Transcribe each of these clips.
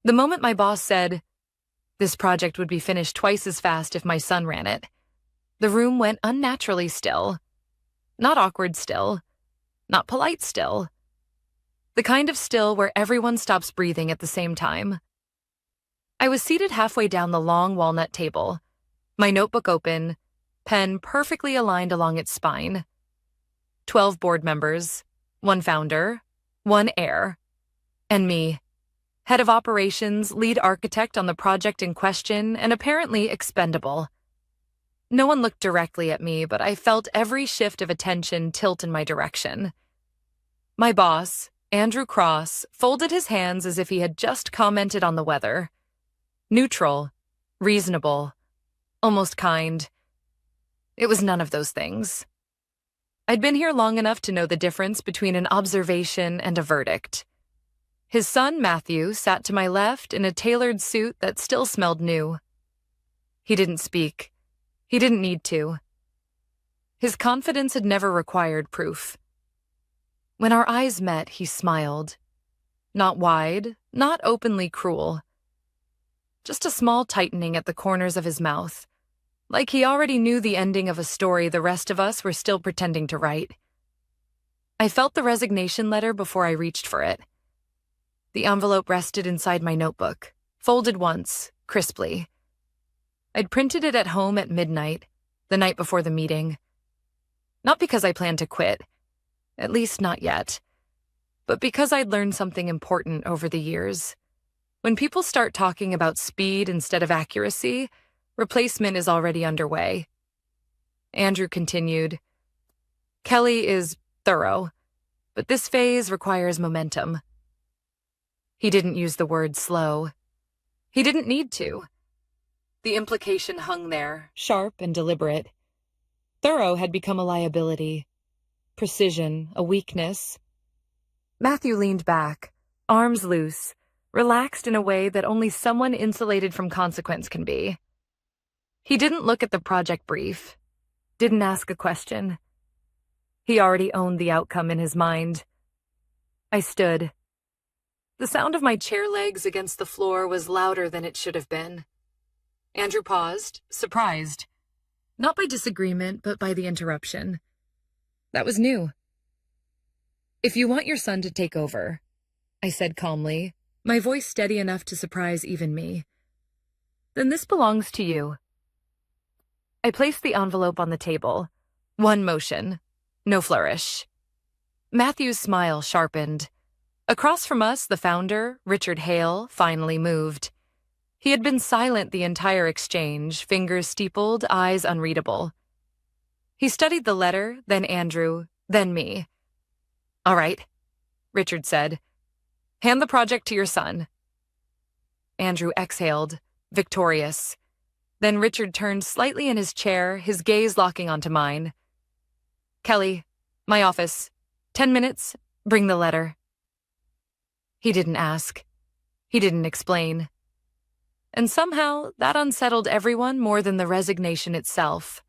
The moment my boss said, "This project would be finished twice as fast if my son ran it," the room went unnaturally still. Not awkward still. Not polite still. The kind of still where everyone stops breathing at the same time. I was seated halfway down the long walnut table, my notebook open, pen perfectly aligned along its spine. 12 board members, 1 founder, 1 heir, and me, head of operations, lead architect on the project in question, and apparently expendable. No one looked directly at me, but I felt every shift of attention tilt in my direction. My boss, Andrew Cross, folded his hands as if he had just commented on the weather. Neutral, reasonable, almost kind. It was none of those things. I'd been here long enough to know the difference between an observation and a verdict. His son, Matthew, sat to my left in a tailored suit that still smelled new. He didn't speak. He didn't need to. His confidence had never required proof. When our eyes met, he smiled. Not wide, not openly cruel. Just a small tightening at the corners of his mouth, like he already knew the ending of a story the rest of us were still pretending to write. I felt the resignation letter before I reached for it. The envelope rested inside my notebook, folded once, crisply. I'd printed it at home at midnight, the night before the meeting. Not because I planned to quit, at least not yet, but because I'd learned something important over the years. When people start talking about speed instead of accuracy, replacement is already underway. Andrew continued, "Kelly is thorough, but this phase requires momentum." He didn't use the word slow. He didn't need to. The implication hung there, sharp and deliberate. Thorough had become a liability. Precision, a weakness. Matthew leaned back, arms loose, relaxed in a way that only someone insulated from consequence can be. He didn't look at the project brief, didn't ask a question. He already owned the outcome in his mind. I stood. The sound of my chair legs against the floor was louder than it should have been. Andrew paused, surprised. Not by disagreement, but by the interruption. That was new. "If you want your son to take over," I said calmly, my voice steady enough to surprise even me, "then this belongs to you." I placed the envelope on the table. One motion, no flourish. Matthew's smile sharpened. Across from us, the founder, Richard Hale, finally moved. He had been silent the entire exchange, fingers steepled, eyes unreadable. He studied the letter, then Andrew, then me. "All right," Richard said. "Hand the project to your son." Andrew exhaled, victorious. Then Richard turned slightly in his chair, his gaze locking onto mine. "Kelly, my office. 10 minutes, bring the letter." He didn't ask. He didn't explain. And somehow, that unsettled everyone more than the resignation itself.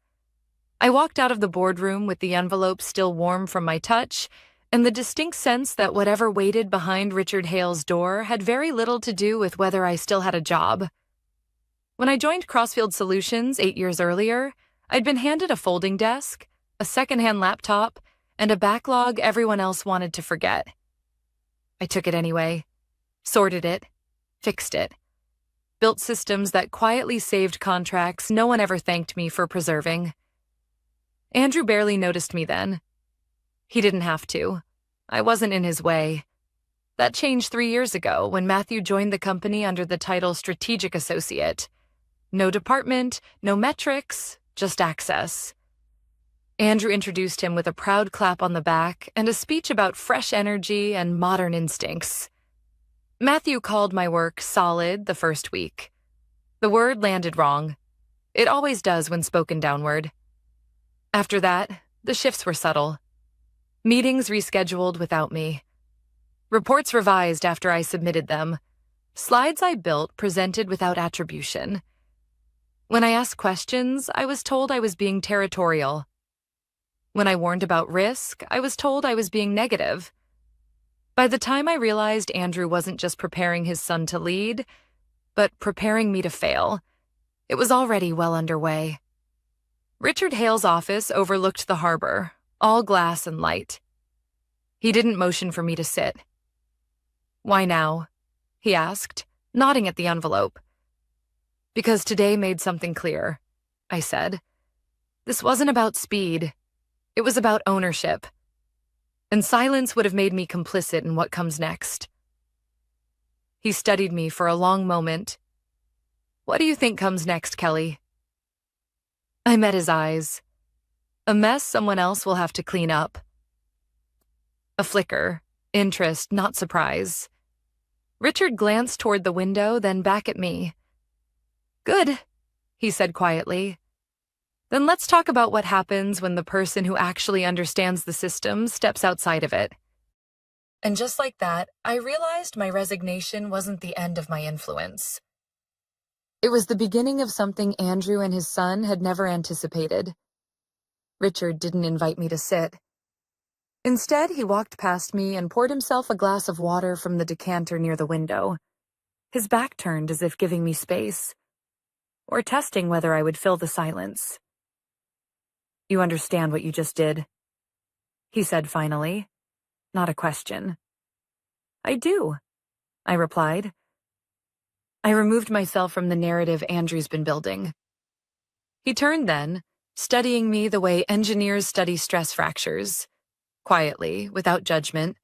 I walked out of the boardroom with the envelope still warm from my touch, and the distinct sense that whatever waited behind Richard Hale's door had very little to do with whether I still had a job. When I joined Crossfield Solutions 8 years earlier, I'd been handed a folding desk, a secondhand laptop, and a backlog everyone else wanted to forget. I took it anyway, sorted it, fixed it. Built systems that quietly saved contracts no one ever thanked me for preserving. Andrew barely noticed me then. He didn't have to. I wasn't in his way. That changed 3 years ago when Matthew joined the company under the title Strategic Associate. No department, no metrics, just access. Andrew introduced him with a proud clap on the back and a speech about fresh energy and modern instincts. Matthew called my work solid the first week. The word landed wrong. It always does when spoken downward. After that, the shifts were subtle. Meetings rescheduled without me. Reports revised after I submitted them. Slides I built presented without attribution. When I asked questions, I was told I was being territorial. When I warned about risk, I was told I was being negative. By the time I realized Andrew wasn't just preparing his son to lead, but preparing me to fail, it was already well underway. Richard Hale's office overlooked the harbor, all glass and light. He didn't motion for me to sit. "Why now?" he asked, nodding at the envelope. "Because today made something clear," I said. "This wasn't about speed. It was about ownership. And silence would have made me complicit in what comes next." He studied me for a long moment. "What do you think comes next, Kelly?" I met his eyes. "A mess someone else will have to clean up." A flicker, interest, not surprise. Richard glanced toward the window, then back at me. "Good," he said quietly. "Then let's talk about what happens when the person who actually understands the system steps outside of it." And just like that, I realized my resignation wasn't the end of my influence. It was the beginning of something Andrew and his son had never anticipated. Richard didn't invite me to sit. Instead, he walked past me and poured himself a glass of water from the decanter near the window, his back turned as if giving me space, or testing whether I would fill the silence. "You understand what you just did?" he said finally, not a question. "I do," I replied. I removed myself from the narrative Andrew's been building. He turned then, studying me the way engineers study stress fractures, quietly, without judgment,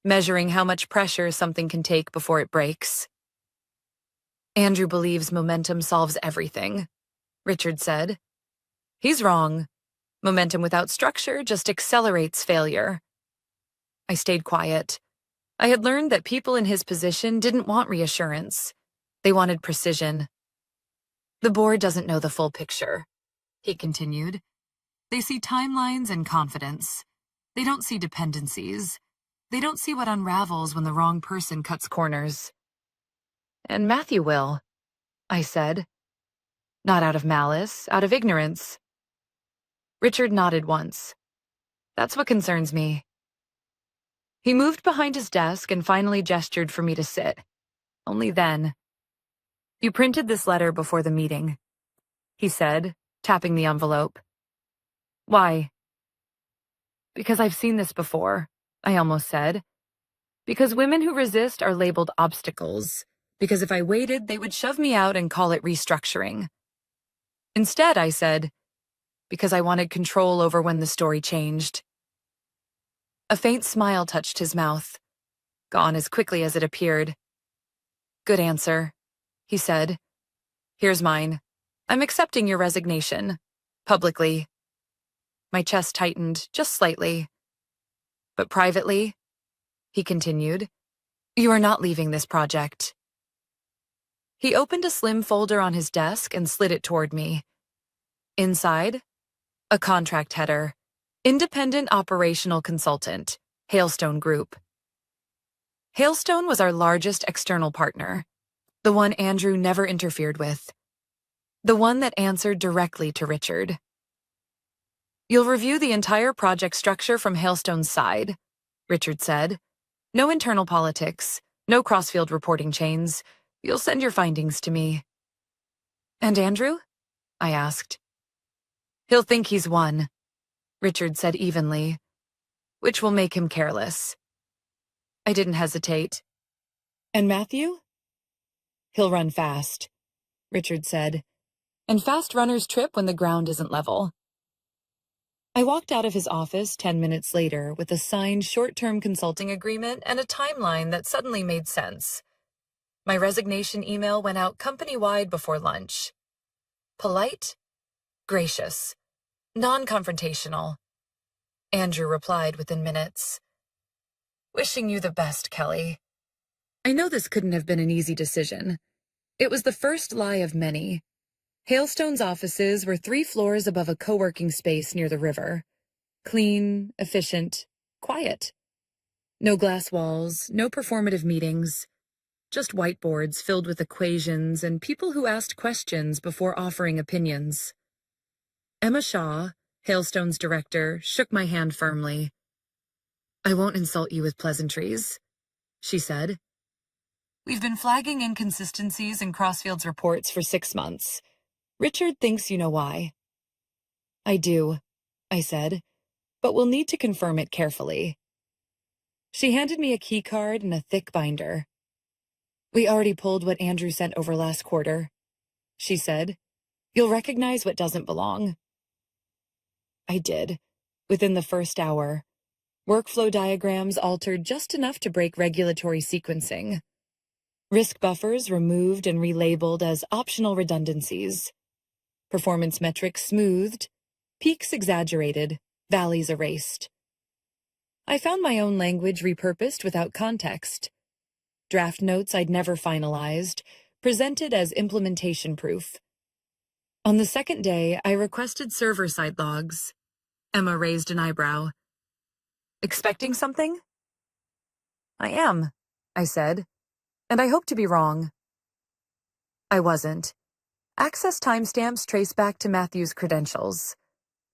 measuring how much pressure something can take before it breaks. "Andrew believes momentum solves everything," Richard said. "He's wrong. Momentum without structure just accelerates failure." I stayed quiet. I had learned that people in his position didn't want reassurance. They wanted precision. "The board doesn't know the full picture," he continued. "They see timelines and confidence. They don't see dependencies. They don't see what unravels when the wrong person cuts corners." "And Matthew will," I said. "Not out of malice, out of ignorance." Richard nodded once. "That's what concerns me." He moved behind his desk and finally gestured for me to sit. Only then. "You printed this letter before the meeting," he said, tapping the envelope. "Why?" "Because I've seen this before," I almost said. "Because women who resist are labeled obstacles. Because if I waited, they would shove me out and call it restructuring." Instead, I said, "Because I wanted control over when the story changed." A faint smile touched his mouth, gone as quickly as it appeared. "Good answer," he said. "Here's mine. I'm accepting your resignation. Publicly." My chest tightened, just slightly. "But privately," he continued, "you are not leaving this project." He opened a slim folder on his desk and slid it toward me. Inside, a contract header, Independent Operational Consultant, Hailstone Group. Hailstone was our largest external partner, the one Andrew never interfered with, the one that answered directly to Richard. "You'll review the entire project structure from Hailstone's side," Richard said. "No internal politics, no crossfield reporting chains. You'll send your findings to me." "And Andrew?" I asked. "He'll think he's won," Richard said evenly, "which will make him careless." I didn't hesitate. "And Matthew?" "He'll run fast," Richard said, "and fast runners trip when the ground isn't level." I walked out of his office 10 minutes later with a signed short-term consulting agreement and a timeline that suddenly made sense. My resignation email went out company-wide before lunch. Polite, gracious, non-confrontational. Andrew replied within minutes. "Wishing you the best, Kelly." I know this couldn't have been an easy decision. It was the first lie of many. Hailstone's offices were 3 floors above a co-working space near the river. Clean, efficient, quiet. No glass walls, no performative meetings. Just whiteboards filled with equations and people who asked questions before offering opinions. Emma Shaw, Hailstone's director, shook my hand firmly. "I won't insult you with pleasantries," she said. We've been flagging inconsistencies in Crossfield's reports for 6 months. Richard thinks you know why. I do, I said, but we'll need to confirm it carefully. She handed me a key card and a thick binder. We already pulled what Andrew sent over last quarter, she said. You'll recognize what doesn't belong. I did, within the first hour. Workflow diagrams altered just enough to break regulatory sequencing. Risk buffers removed and relabeled as optional redundancies. Performance metrics smoothed, peaks exaggerated, valleys erased. I found my own language repurposed without context. Draft notes I'd never finalized, presented as implementation proof. On the second day, I requested server-side logs. Emma raised an eyebrow. Expecting something? I am, I said, and I hope to be wrong. I wasn't. Access timestamps trace back to Matthew's credentials.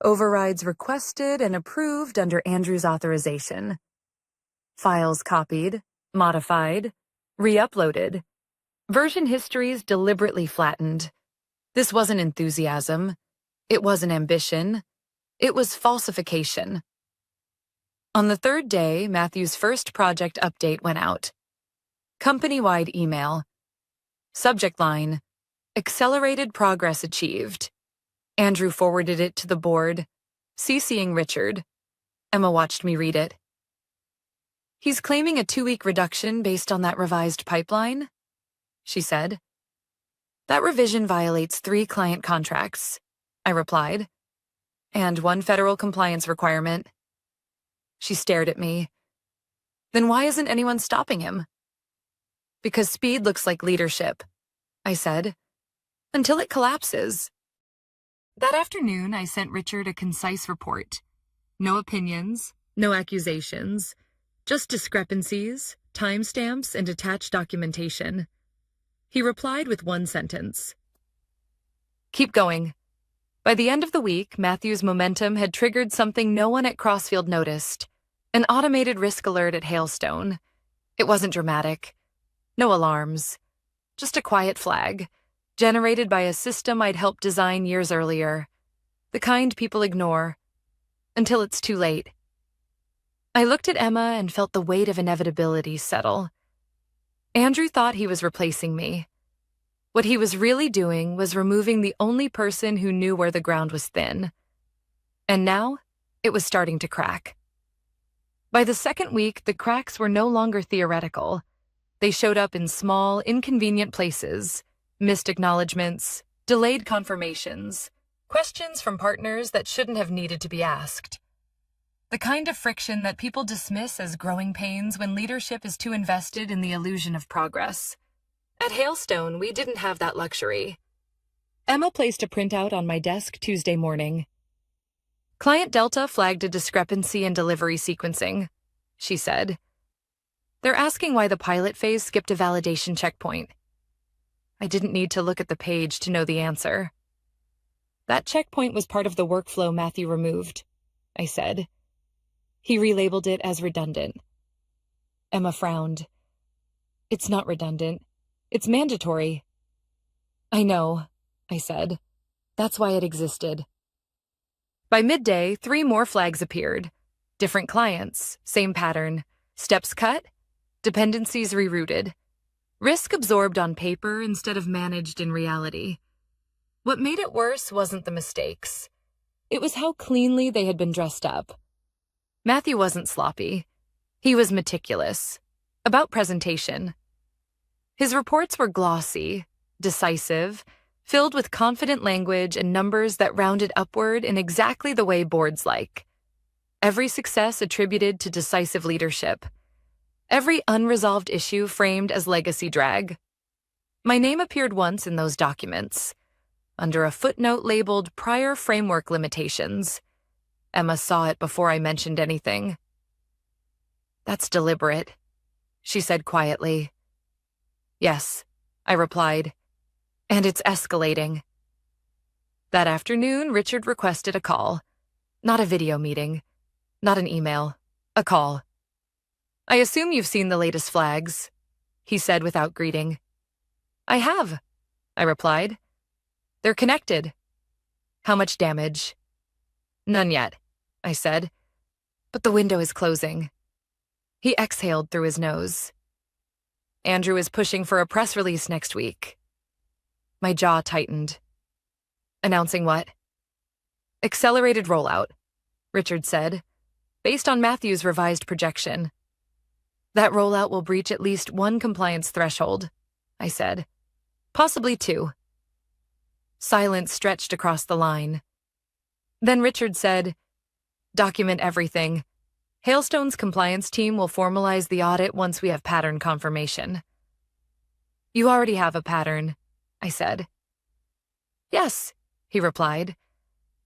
Overrides requested and approved under Andrew's authorization. Files copied, modified, re-uploaded. Version histories deliberately flattened. This wasn't enthusiasm. It wasn't ambition. It was falsification. On the third day, Matthew's first project update went out. Company-wide email. Subject line, accelerated progress achieved. Andrew forwarded it to the board, CCing Richard. Emma watched me read it. He's claiming a 2-week reduction based on that revised pipeline, she said. That revision violates 3 client contracts, I replied, and 1 federal compliance requirement. She stared at me. Then why isn't anyone stopping him? Because speed looks like leadership, I said, until it collapses. That afternoon, I sent Richard a concise report. No opinions, no accusations, just discrepancies, timestamps, and attached documentation. He replied with 1 sentence. Keep going. By the end of the week, Matthew's momentum had triggered something no one at Crossfield noticed. An automated risk alert at Hailstone. It wasn't dramatic. No alarms. Just a quiet flag, generated by a system I'd helped design years earlier. The kind people ignore. Until it's too late. I looked at Emma and felt the weight of inevitability settle. Andrew thought he was replacing me. What he was really doing was removing the only person who knew where the ground was thin. And now, it was starting to crack. By the second week, the cracks were no longer theoretical. They showed up in small, inconvenient places, missed acknowledgments, delayed confirmations, questions from partners that shouldn't have needed to be asked. The kind of friction that people dismiss as growing pains when leadership is too invested in the illusion of progress. At Hailstone, we didn't have that luxury. Emma placed a printout on my desk Tuesday morning. Client Delta flagged a discrepancy in delivery sequencing, she said. They're asking why the pilot phase skipped a validation checkpoint. I didn't need to look at the page to know the answer. That checkpoint was part of the workflow Matthew removed, I said. He relabeled it as redundant. Emma frowned. It's not redundant. It's mandatory. I know, I said. That's why it existed. By midday, 3 more flags appeared. Different clients, same pattern. Steps cut, dependencies rerouted. Risk absorbed on paper instead of managed in reality. What made it worse wasn't the mistakes. It was how cleanly they had been dressed up. Matthew wasn't sloppy. He was meticulous. About presentation. His reports were glossy, decisive, filled with confident language and numbers that rounded upward in exactly the way boards like. Every success attributed to decisive leadership. Every unresolved issue framed as legacy drag. My name appeared once in those documents, under a footnote labeled Prior Framework Limitations. Emma saw it before I mentioned anything. That's deliberate, she said quietly. Yes, I replied. And it's escalating. That afternoon, Richard requested a call. Not a video meeting. Not an email. A call. I assume you've seen the latest flags, he said without greeting. I have, I replied. They're connected. How much damage? None yet, I said. But the window is closing. He exhaled through his nose. Andrew is pushing for a press release next week. My jaw tightened. Announcing what? Accelerated rollout, Richard said, based on Matthew's revised projection. That rollout will breach at least one compliance threshold, I said. Possibly two. Silence stretched across the line. Then Richard said, document everything. Hailstone's compliance team will formalize the audit once we have pattern confirmation. You already have a pattern, I said. Yes, he replied.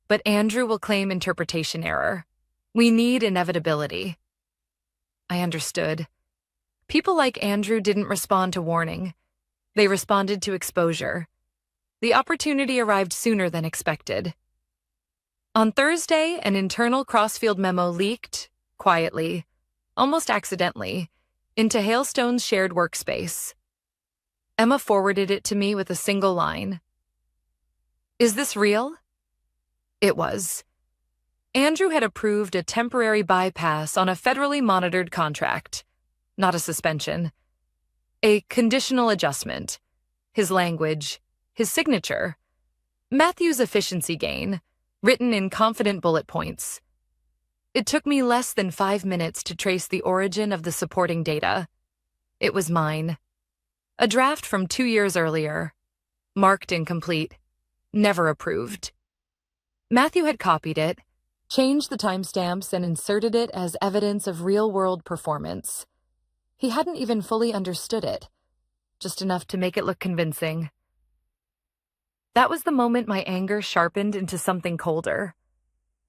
But Andrew will claim interpretation error. We need inevitability. I understood. People like Andrew didn't respond to warning. They responded to exposure. The opportunity arrived sooner than expected. On Thursday, an internal crossfield memo leaked, quietly, almost accidentally, into Hailstone's shared workspace. Emma forwarded it to me with a single line. Is this real? It was. Andrew had approved a temporary bypass on a federally monitored contract, not a suspension. A conditional adjustment. His language, his signature. Matthew's efficiency gain, written in confident bullet points. It took me less than 5 minutes to trace the origin of the supporting data. It was mine. A draft from 2 years earlier. Marked incomplete. Never approved. Matthew had copied it, changed the timestamps, and inserted it as evidence of real-world performance. He hadn't even fully understood it, just enough to make it look convincing. That was the moment my anger sharpened into something colder.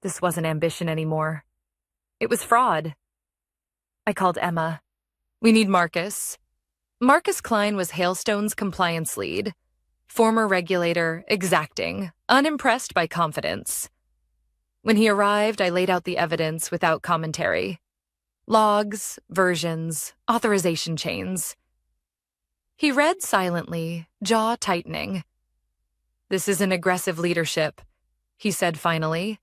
This wasn't ambition anymore. It was fraud. I called Emma. We need Marcus. Marcus Klein was Hailstone's compliance lead. Former regulator, exacting, unimpressed by confidence. When he arrived, I laid out the evidence without commentary. Logs, versions, authorization chains. He read silently, jaw tightening. This isn't aggressive leadership, he said finally.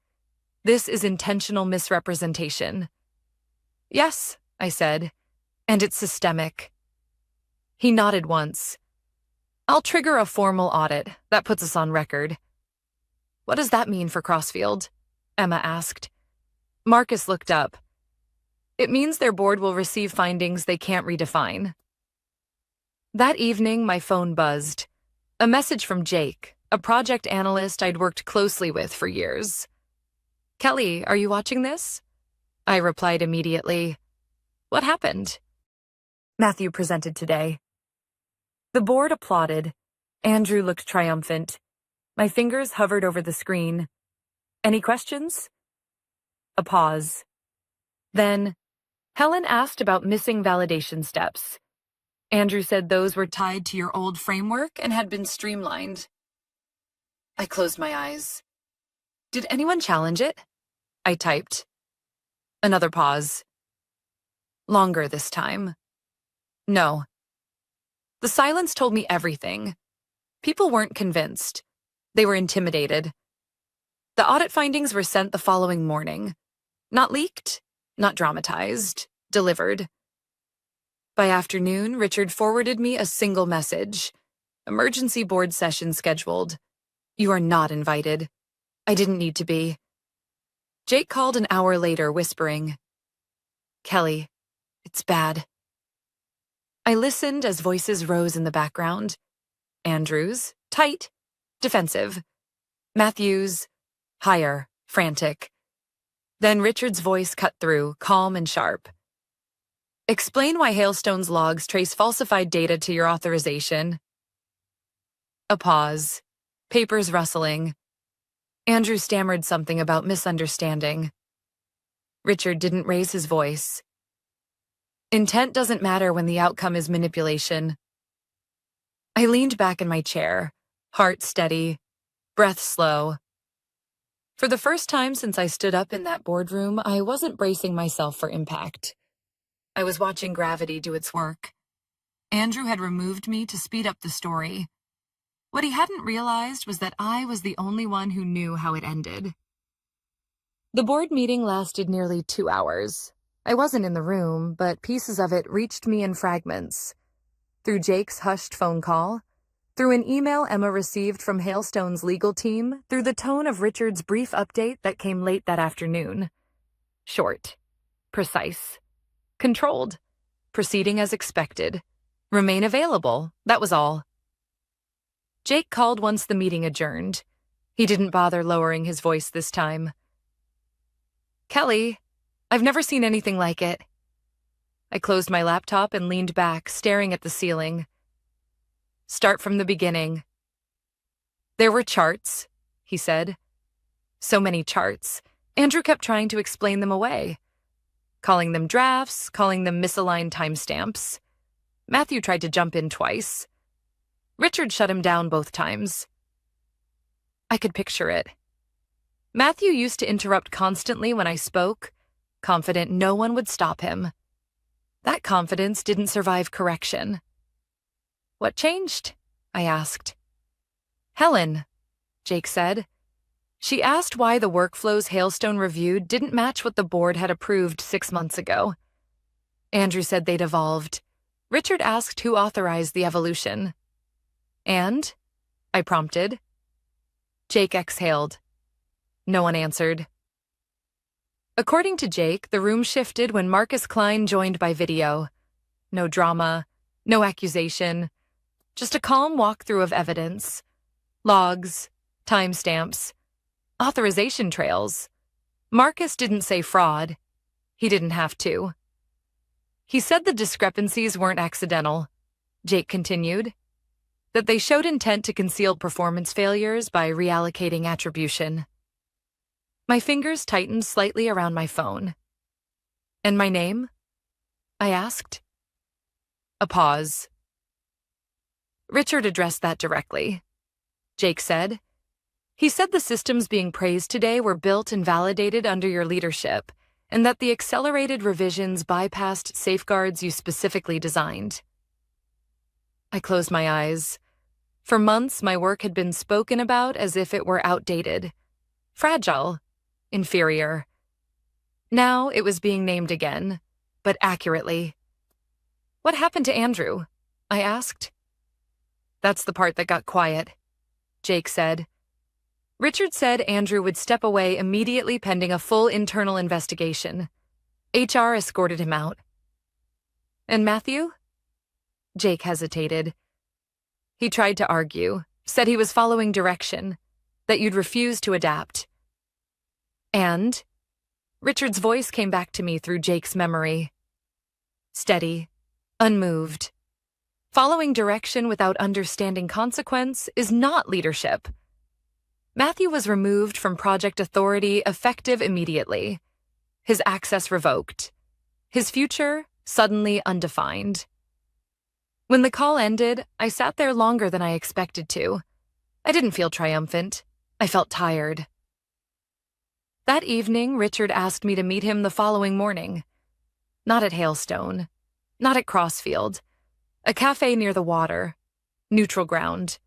This is intentional misrepresentation. Yes, I said, and it's systemic. He nodded once. I'll trigger a formal audit. That puts us on record. What does that mean for Crossfield? Emma asked. Marcus looked up. It means their board will receive findings they can't redefine. That evening, my phone buzzed. A message from Jake, a project analyst I'd worked closely with for years. Kelly, are you watching this? I replied immediately. What happened? Matthew presented today. The board applauded. Andrew looked triumphant. My fingers hovered over the screen. Any questions? A pause. Then, Helen asked about missing validation steps. Andrew said those were tied to your old framework and had been streamlined. I closed my eyes. Did anyone challenge it? I typed. Another pause. Longer this time. No. The silence told me everything. People weren't convinced. They were intimidated. The audit findings were sent the following morning. Not leaked, not dramatized, delivered. By afternoon, Richard forwarded me a single message. Emergency board session scheduled. You are not invited. I didn't need to be. Jake called an hour later, whispering, Kelly, it's bad. I listened as voices rose in the background. Andrews, tight, defensive. Matthews, higher, frantic. Then Richard's voice cut through, calm and sharp. Explain why Hailstone's logs trace falsified data to your authorization. A pause. Papers rustling. Andrew stammered something about misunderstanding. Richard didn't raise his voice. Intent doesn't matter when the outcome is manipulation. I leaned back in my chair, heart steady, breath slow. For the first time since I stood up in that boardroom, I wasn't bracing myself for impact. I was watching gravity do its work. Andrew had removed me to speed up the story. What he hadn't realized was that I was the only one who knew how it ended. The board meeting lasted nearly 2 hours. I wasn't in the room, but pieces of it reached me in fragments. Through Jake's hushed phone call, through an email Emma received from Hailstone's legal team, through the tone of Richard's brief update that came late that afternoon. Short, precise, controlled, proceeding as expected, remain available, that was all. Jake called once the meeting adjourned. He didn't bother lowering his voice this time. Kelly, I've never seen anything like it. I closed my laptop and leaned back, staring at the ceiling. Start from the beginning. There were charts, he said. So many charts. Andrew kept trying to explain them away. Calling them drafts, calling them misaligned timestamps. Matthew tried to jump in twice. Richard shut him down both times. I could picture it. Matthew used to interrupt constantly when I spoke, confident no one would stop him. That confidence didn't survive correction. What changed? I asked. Helen, Jake said. She asked why the workflows Hailstone reviewed didn't match what the board had approved 6 months ago. Andrew said they'd evolved. Richard asked who authorized the evolution. And? I prompted. Jake exhaled. No one answered. According to Jake, the room shifted when Marcus Klein joined by video. No drama, no accusation, just a calm walkthrough of evidence. Logs, timestamps, authorization trails. Marcus didn't say fraud. He didn't have to. He said the discrepancies weren't accidental, Jake continued, that they showed intent to conceal performance failures by reallocating attribution. My fingers tightened slightly around my phone. And my name? I asked. A pause. Richard addressed that directly. Jake said. He said the systems being praised today were built and validated under your leadership, and that the accelerated revisions bypassed safeguards you specifically designed. I closed my eyes. For months, my work had been spoken about as if it were outdated, fragile, inferior. Now it was being named again, but accurately. What happened to Andrew? I asked. That's the part that got quiet, Jake said. Richard said Andrew would step away immediately pending a full internal investigation. HR escorted him out. And Matthew? Jake hesitated. He tried to argue, said he was following direction, that you'd refuse to adapt. And? Richard's voice came back to me through Jake's memory. Steady, unmoved. Following direction without understanding consequence is not leadership. Matthew was removed from project authority effective immediately. His access revoked. His future suddenly undefined. When the call ended, I sat there longer than I expected to. I didn't feel triumphant. I felt tired. That evening, Richard asked me to meet him the following morning. Not at Hailstone. Not at Crossfield. A cafe near the water. Neutral ground.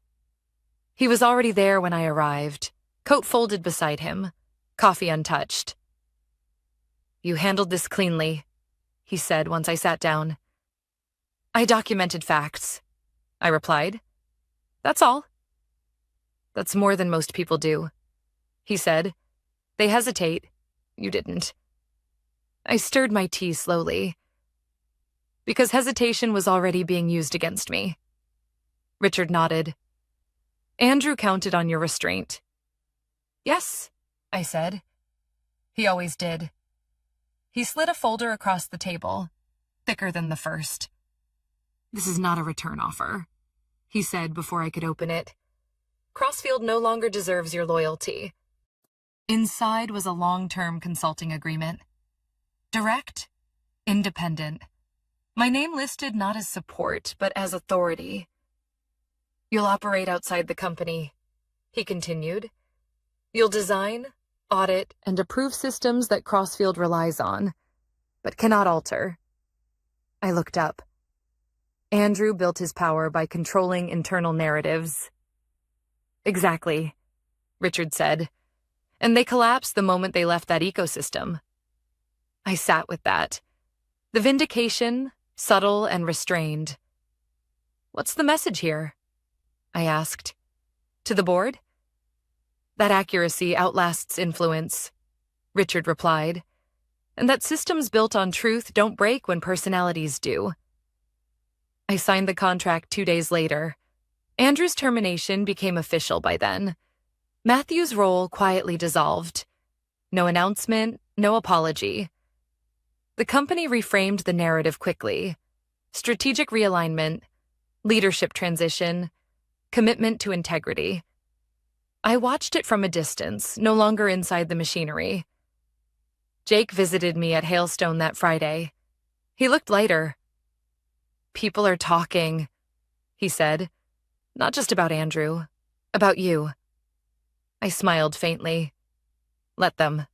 He was already there when I arrived, coat folded beside him, coffee untouched. You handled this cleanly, he said once I sat down. I documented facts, I replied. That's all. That's more than most people do, he said. They hesitate. You didn't. I stirred my tea slowly. Because hesitation was already being used against me. Richard nodded. Andrew counted on your restraint. Yes, I said. He always did. He slid a folder across the table, thicker than the first. This is not a return offer, he said before I could open it. Crossfield no longer deserves your loyalty. Inside was a long-term consulting agreement. Direct, independent. My name listed not as support, but as authority. You'll operate outside the company, he continued. You'll design, audit, and approve systems that Crossfield relies on, but cannot alter. I looked up. Andrew built his power by controlling internal narratives. Exactly, Richard said. And they collapsed the moment they left that ecosystem. I sat with that. The vindication, subtle and restrained. What's the message here? I asked. To the board? That accuracy outlasts influence, Richard replied, and that systems built on truth don't break when personalities do. I signed the contract 2 days later. Andrew's termination became official by then. Matthew's role quietly dissolved. No announcement, no apology. The company reframed the narrative quickly. Strategic realignment, leadership transition, commitment to integrity. I watched it from a distance, no longer inside the machinery. Jake visited me at Hailstone that Friday. He looked lighter. People are talking, he said. Not just about Andrew, about you. I smiled faintly. Let them.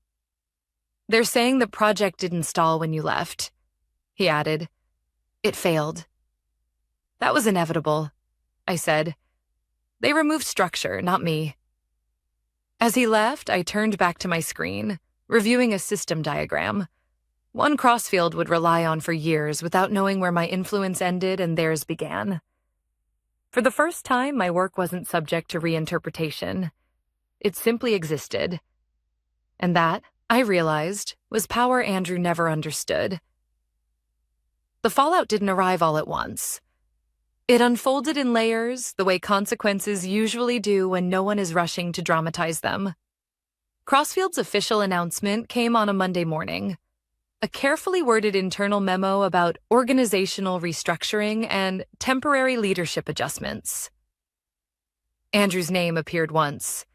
They're saying the project didn't stall when you left, he added. It failed. That was inevitable, I said. They removed structure, not me. As he left, I turned back to my screen, reviewing a system diagram. One crossfield would rely on for years without knowing where my influence ended and theirs began. For the first time, my work wasn't subject to reinterpretation. It simply existed. And that, I realized, was power Andrew never understood. The fallout didn't arrive all at once. It unfolded in layers, the way consequences usually do when no one is rushing to dramatize them. Crossfield's official announcement came on a Monday morning. A carefully worded internal memo about organizational restructuring and temporary leadership adjustments. Andrew's name appeared once.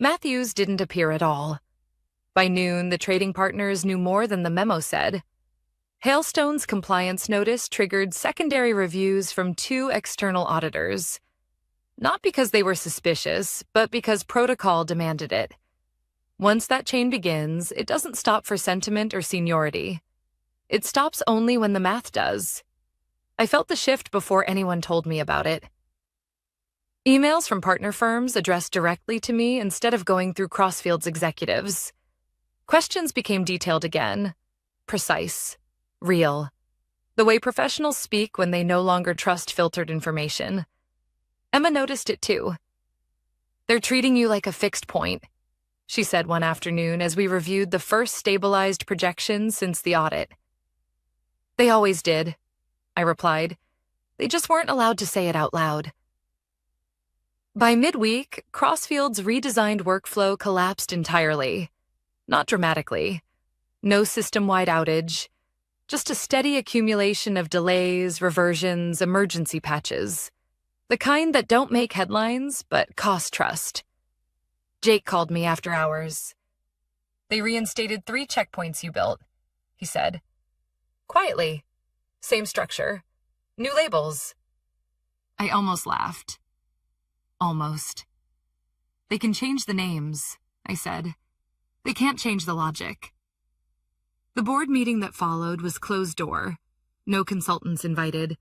Matthew's didn't appear at all. By noon, the trading partners knew more than the memo said. Hailstone's compliance notice triggered secondary reviews from 2 external auditors. Not because they were suspicious, but because protocol demanded it. Once that chain begins, it doesn't stop for sentiment or seniority. It stops only when the math does. I felt the shift before anyone told me about it. Emails from partner firms addressed directly to me instead of going through Crossfield's executives. Questions became detailed again. Precise. Real. The way professionals speak when they no longer trust filtered information. Emma noticed it too. They're treating you like a fixed point, she said one afternoon as we reviewed the first stabilized projections since the audit. They always did, I replied. They just weren't allowed to say it out loud. By midweek, Crossfield's redesigned workflow collapsed entirely. Not dramatically. No system-wide outage. Just a steady accumulation of delays, reversions, emergency patches. The kind that don't make headlines, but cost trust. Jake called me after hours. They reinstated 3 checkpoints you built, he said. Quietly. Same structure. New labels. I almost laughed. Almost. They can change the names, I said. They can't change the logic. The board meeting that followed was closed door. No consultants invited.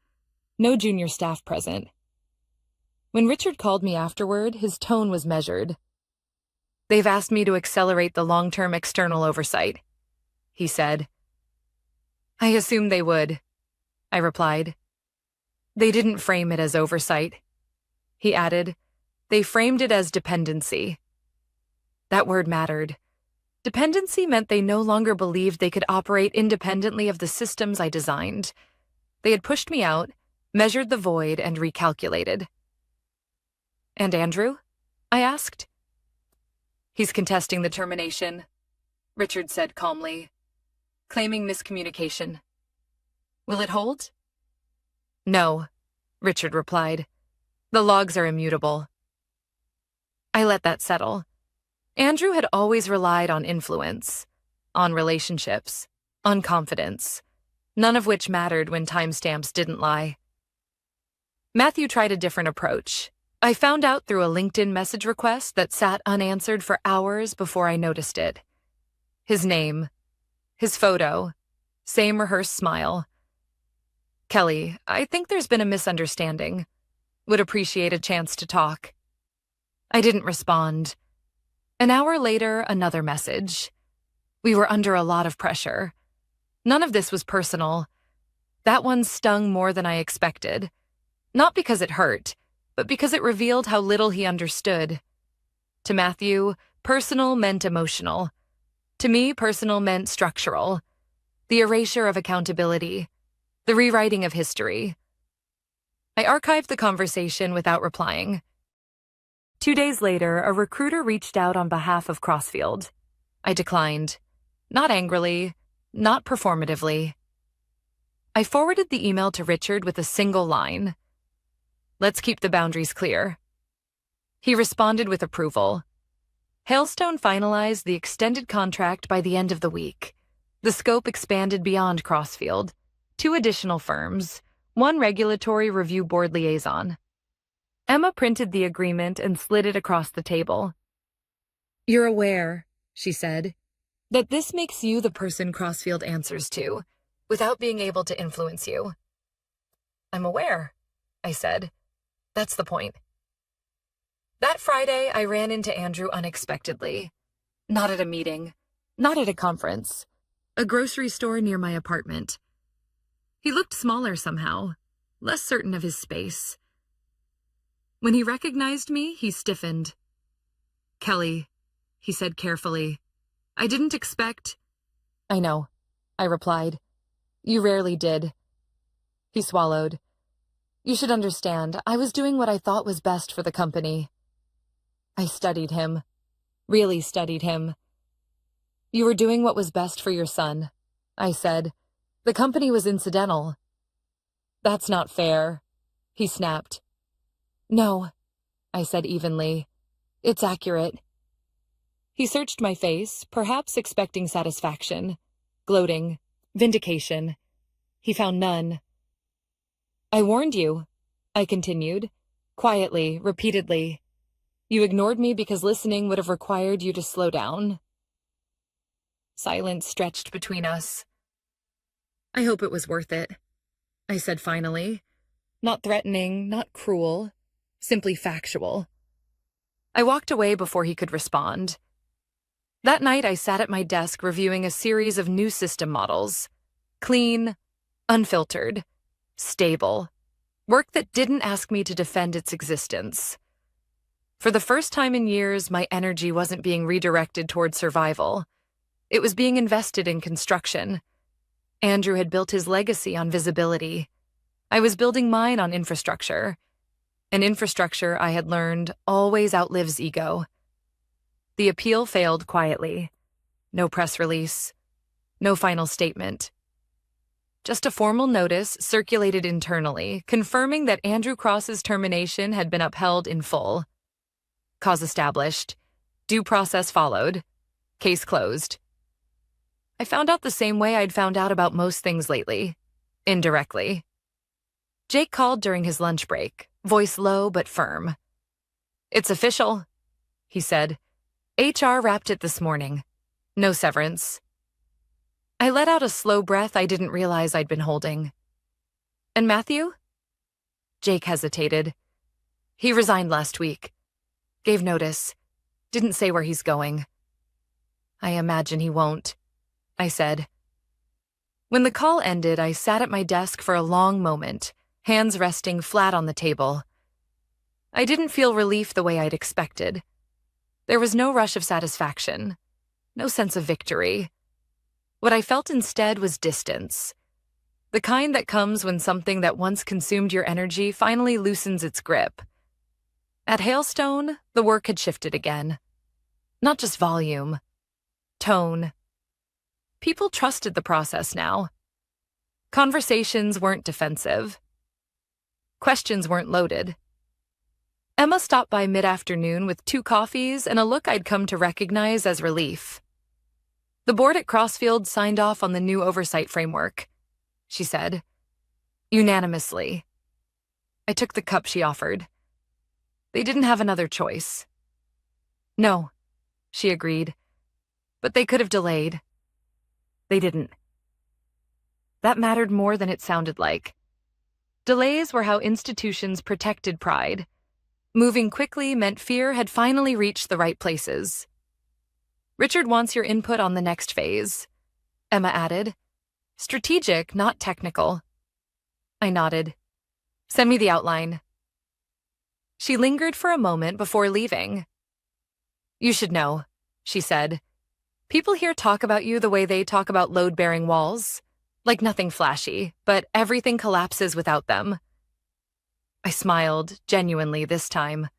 No junior staff present. When Richard called me afterward, his tone was measured. They've asked me to accelerate the long-term external oversight, he said. I assumed they would, I replied. They didn't frame it as oversight, he added. They framed it as dependency. That word mattered. Dependency meant they no longer believed they could operate independently of the systems I designed. They had pushed me out, measured the void, and recalculated. And Andrew? I asked. He's contesting the termination, Richard said calmly, claiming miscommunication. Will it hold? No, Richard replied. The logs are immutable. I let that settle. Andrew had always relied on influence, on relationships, on confidence, none of which mattered when timestamps didn't lie. Matthew tried a different approach. I found out through a LinkedIn message request that sat unanswered for hours before I noticed it. His name, his photo, same rehearsed smile. Kelly, I think there's been a misunderstanding. Would appreciate a chance to talk. I didn't respond. An hour later, another message. We were under a lot of pressure. None of this was personal. That one stung more than I expected. Not because it hurt, but because it revealed how little he understood. To Matthew, personal meant emotional. To me, personal meant structural. The erasure of accountability. The rewriting of history. I archived the conversation without replying. 2 days later, a recruiter reached out on behalf of Crossfield. I declined. Not angrily, not performatively. I forwarded the email to Richard with a single line. Let's keep the boundaries clear. He responded with approval. Hailstone finalized the extended contract by the end of the week. The scope expanded beyond Crossfield. 2 additional firms, 1 regulatory review board liaison. Emma printed the agreement and slid it across the table. You're aware, she said, that this makes you the person Crossfield answers to, without being able to influence you. I'm aware, I said. That's the point. That Friday, I ran into Andrew unexpectedly. Not at a meeting, not at a conference, a grocery store near my apartment. He looked smaller somehow, less certain of his space. When he recognized me, he stiffened. Kelly, he said carefully, I didn't expect... I know, I replied. You rarely did. He swallowed. You should understand, I was doing what I thought was best for the company. I studied him, really studied him. You were doing what was best for your son, I said. The company was incidental. That's not fair, he snapped. No, I said evenly. It's accurate. He searched my face, perhaps expecting satisfaction, gloating, vindication. He found none. I warned you, I continued, quietly, repeatedly. You ignored me because listening would have required you to slow down. Silence stretched between us. I hope it was worth it, I said finally. Not threatening, not cruel, simply factual. I walked away before he could respond. That night I sat at my desk reviewing a series of new system models. Clean, unfiltered, stable. Work that didn't ask me to defend its existence. For the first time in years, my energy wasn't being redirected toward survival. It was being invested in construction. Andrew had built his legacy on visibility. I was building mine on infrastructure. And infrastructure, I had learned, always outlives ego. The appeal failed quietly. No press release. No final statement. Just a formal notice circulated internally, confirming that Andrew Cross's termination had been upheld in full. Cause established. Due process followed. Case closed. I found out the same way I'd found out about most things lately. Indirectly. Jake called during his lunch break, voice low but firm. It's official, he said. HR wrapped it this morning. No severance. I let out a slow breath I didn't realize I'd been holding. And Matthew? Jake hesitated. He resigned last week. Gave notice. Didn't say where he's going. I imagine he won't, I said. When the call ended, I sat at my desk for a long moment, hands resting flat on the table. I didn't feel relief the way I'd expected. There was no rush of satisfaction, no sense of victory. What I felt instead was distance. The kind that comes when something that once consumed your energy finally loosens its grip. At Hailstone, the work had shifted again. Not just volume, tone. People trusted the process now. Conversations weren't defensive. Questions weren't loaded. Emma stopped by mid-afternoon with 2 coffees and a look I'd come to recognize as relief. The board at Crossfield signed off on the new oversight framework, she said. Unanimously. I took the cup she offered. They didn't have another choice. No, she agreed. But they could have delayed. They didn't. That mattered more than it sounded like. Delays were how institutions protected pride. Moving quickly meant fear had finally reached the right places. Richard wants your input on the next phase, Emma added. Strategic, not technical. I nodded. Send me the outline. She lingered for a moment before leaving. You should know, she said. People here talk about you the way they talk about load-bearing walls. Like nothing flashy, but everything collapses without them. I smiled, genuinely this time.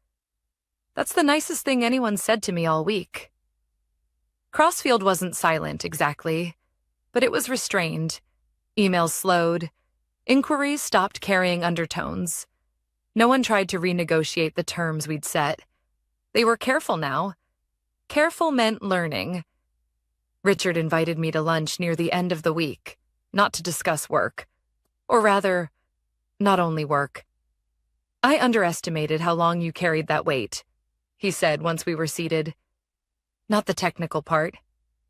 That's the nicest thing anyone said to me all week. Crossfield wasn't silent, exactly, but it was restrained. Emails slowed. Inquiries stopped carrying undertones. No one tried to renegotiate the terms we'd set. They were careful now. Careful meant learning. Richard invited me to lunch near the end of the week, not to discuss work. Or rather, not only work. I underestimated how long you carried that weight, he said once we were seated. Not the technical part,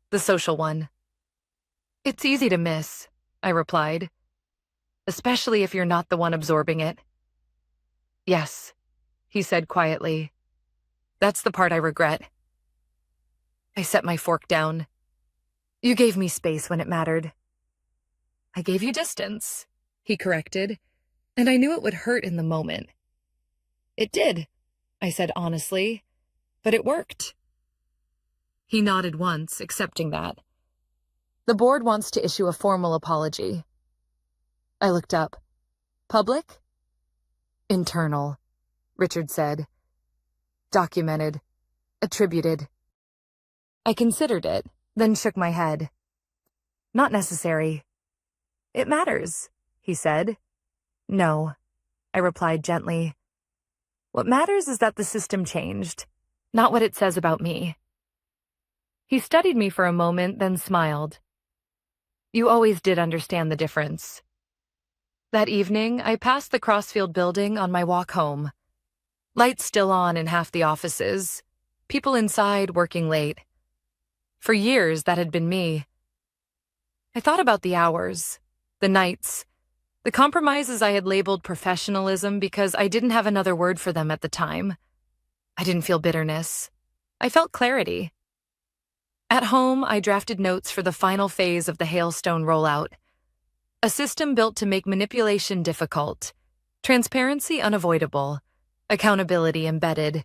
the social one. It's easy to miss, I replied. Especially if you're not the one absorbing it. Yes, he said quietly. That's the part I regret. I set my fork down. You gave me space when it mattered. I gave you distance, he corrected, and I knew it would hurt in the moment. It did, I said honestly, but it worked. He nodded once, accepting that. The board wants to issue a formal apology. I looked up. Public? Internal, Richard said. Documented. Attributed. I considered it, then shook my head. Not necessary. It matters, he said. No, I replied gently. What matters is that the system changed, not what it says about me. He studied me for a moment, then smiled. You always did understand the difference. That evening, I passed the Crossfield building on my walk home. Lights still on in half the offices. People inside working late. For years, that had been me. I thought about the hours, the nights, the compromises I had labeled professionalism because I didn't have another word for them at the time. I didn't feel bitterness. I felt clarity. At home, I drafted notes for the final phase of the Hailstone rollout. A system built to make manipulation difficult, transparency unavoidable, accountability embedded.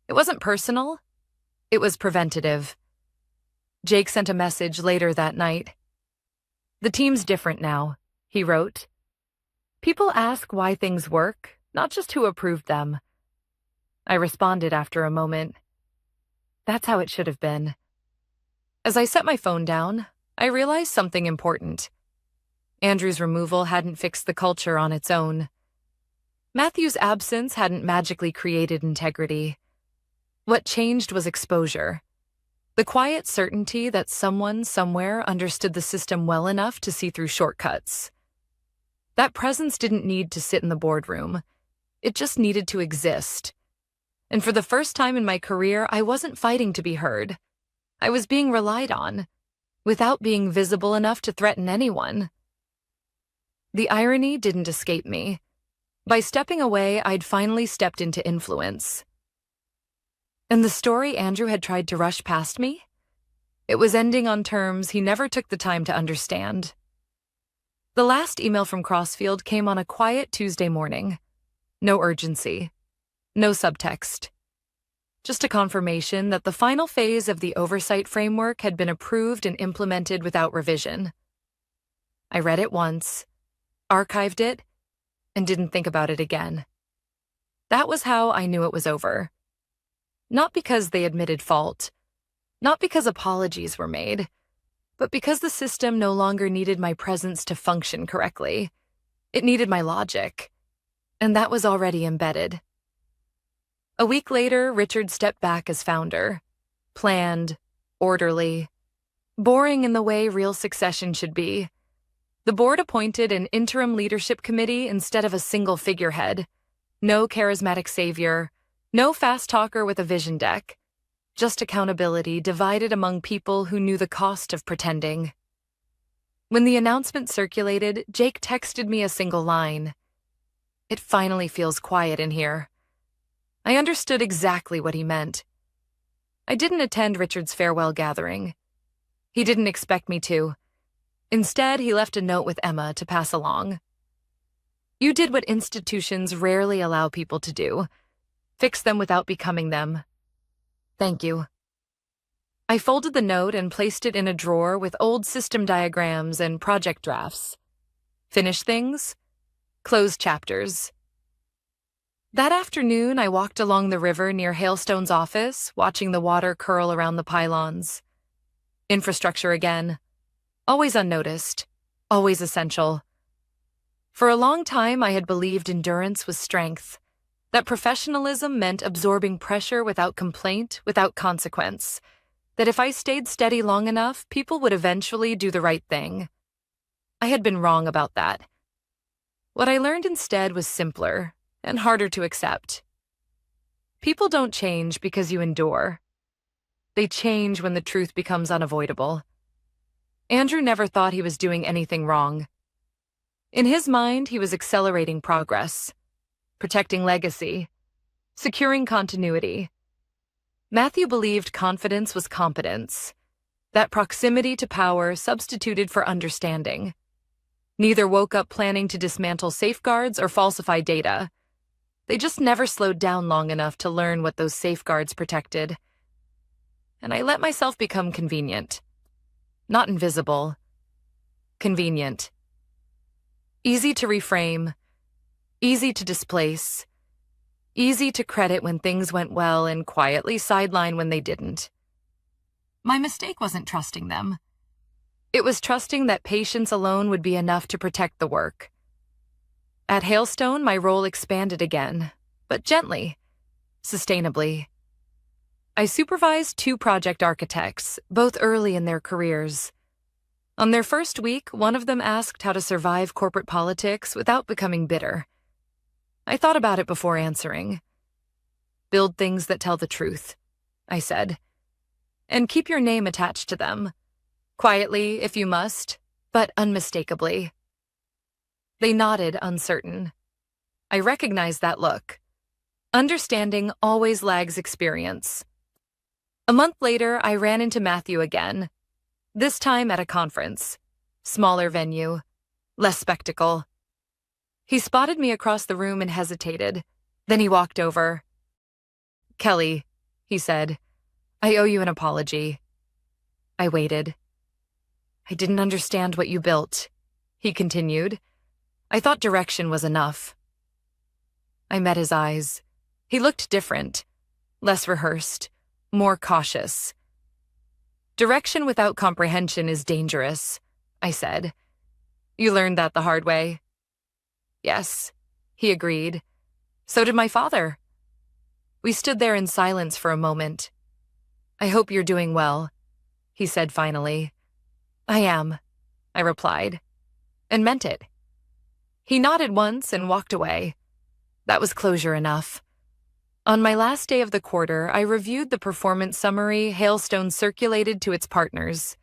It wasn't personal. It was preventative. Jake sent a message later that night. The team's different now, he wrote. People ask why things work, not just who approved them. I responded after a moment. That's how it should have been. As I set my phone down, I realized something important. Andrew's removal hadn't fixed the culture on its own. Matthew's absence hadn't magically created integrity. What changed was exposure. The quiet certainty that someone somewhere understood the system well enough to see through shortcuts. That presence didn't need to sit in the boardroom. It just needed to exist. And for the first time in my career, I wasn't fighting to be heard. I was being relied on, without being visible enough to threaten anyone. The irony didn't escape me. By stepping away, I'd finally stepped into influence. And the story Andrew had tried to rush past me? It was ending on terms he never took the time to understand. The last email from Crossfield came on a quiet Tuesday morning. No urgency. No subtext. Just a confirmation that the final phase of the oversight framework had been approved and implemented without revision. I read it once, archived it, and didn't think about it again. That was how I knew it was over. Not because they admitted fault, not because apologies were made, but because the system no longer needed my presence to function correctly. It needed my logic, and that was already embedded. A week later, Richard stepped back as founder. Planned, orderly, boring in the way real succession should be. The board appointed an interim leadership committee instead of a single figurehead. No charismatic savior, no fast talker with a vision deck. Just accountability divided among people who knew the cost of pretending. When the announcement circulated, Jake texted me a single line. It finally feels quiet in here. I understood exactly what he meant. I didn't attend Richard's farewell gathering. He didn't expect me to. Instead, he left a note with Emma to pass along. You did what institutions rarely allow people to do. Fix them without becoming them. Thank you. I folded the note and placed it in a drawer with old system diagrams and project drafts. Finish things, close chapters. That afternoon, I walked along the river near Hailstone's office, watching the water curl around the pylons. Infrastructure again. Always unnoticed. Always essential. For a long time, I had believed endurance was strength, that professionalism meant absorbing pressure without complaint, without consequence, that if I stayed steady long enough, people would eventually do the right thing. I had been wrong about that. What I learned instead was simpler and harder to accept. People don't change because you endure. They change when the truth becomes unavoidable. Andrew never thought he was doing anything wrong. In his mind, he was accelerating progress, protecting legacy, securing continuity. Matthew believed confidence was competence, that proximity to power substituted for understanding. Neither woke up planning to dismantle safeguards or falsify data. They just never slowed down long enough to learn what those safeguards protected. And I let myself become convenient. Not invisible. Convenient. Easy to reframe. Easy to displace. Easy to credit when things went well and quietly sideline when they didn't. My mistake wasn't trusting them. It was trusting that patience alone would be enough to protect the work. At Hailstone, my role expanded again, but gently, sustainably. I supervised 2 project architects, both early in their careers. On their first week, one of them asked how to survive corporate politics without becoming bitter. I thought about it before answering. Build things that tell the truth, I said. And keep your name attached to them. Quietly, if you must, but unmistakably. They nodded, uncertain. I recognized that look. Understanding always lags experience. A month later, I ran into Matthew again. This time at a conference. Smaller venue. Less spectacle. He spotted me across the room and hesitated. Then he walked over. Kelly, he said, I owe you an apology. I waited. I didn't understand what you built, he continued. I thought direction was enough. I met his eyes. He looked different, less rehearsed, more cautious. Direction without comprehension is dangerous, I said. You learned that the hard way. Yes, he agreed. So did my father. We stood there in silence for a moment. I hope you're doing well, he said finally. I am, I replied, and meant it. He nodded once and walked away. That was closure enough. On my last day of the quarter, I reviewed the performance summary Hailstone circulated to its partners.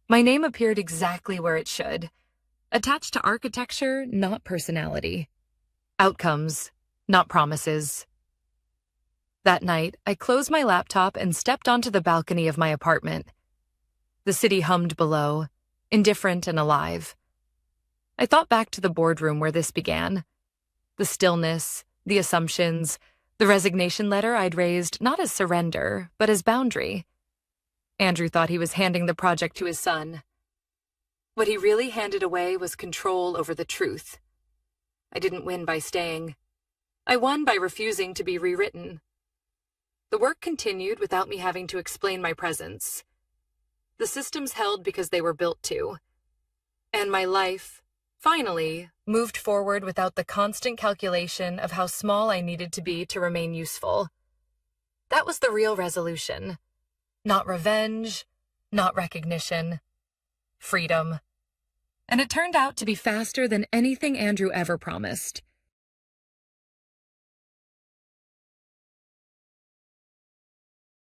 My name appeared exactly where it should. Attached to architecture, not personality. Outcomes, not promises. That night, I closed my laptop and stepped onto the balcony of my apartment. The city hummed below, indifferent and alive. I thought back to the boardroom where this began. The stillness, the assumptions, the resignation letter I'd raised not as surrender, but as boundary. Andrew thought he was handing the project to his son. What he really handed away was control over the truth. I didn't win by staying. I won by refusing to be rewritten. The work continued without me having to explain my presence. The systems held because they were built to. And my life, finally, moved forward without the constant calculation of how small I needed to be to remain useful. That was the real resolution. Not revenge, not recognition. Freedom. And it turned out to be faster than anything Andrew ever promised.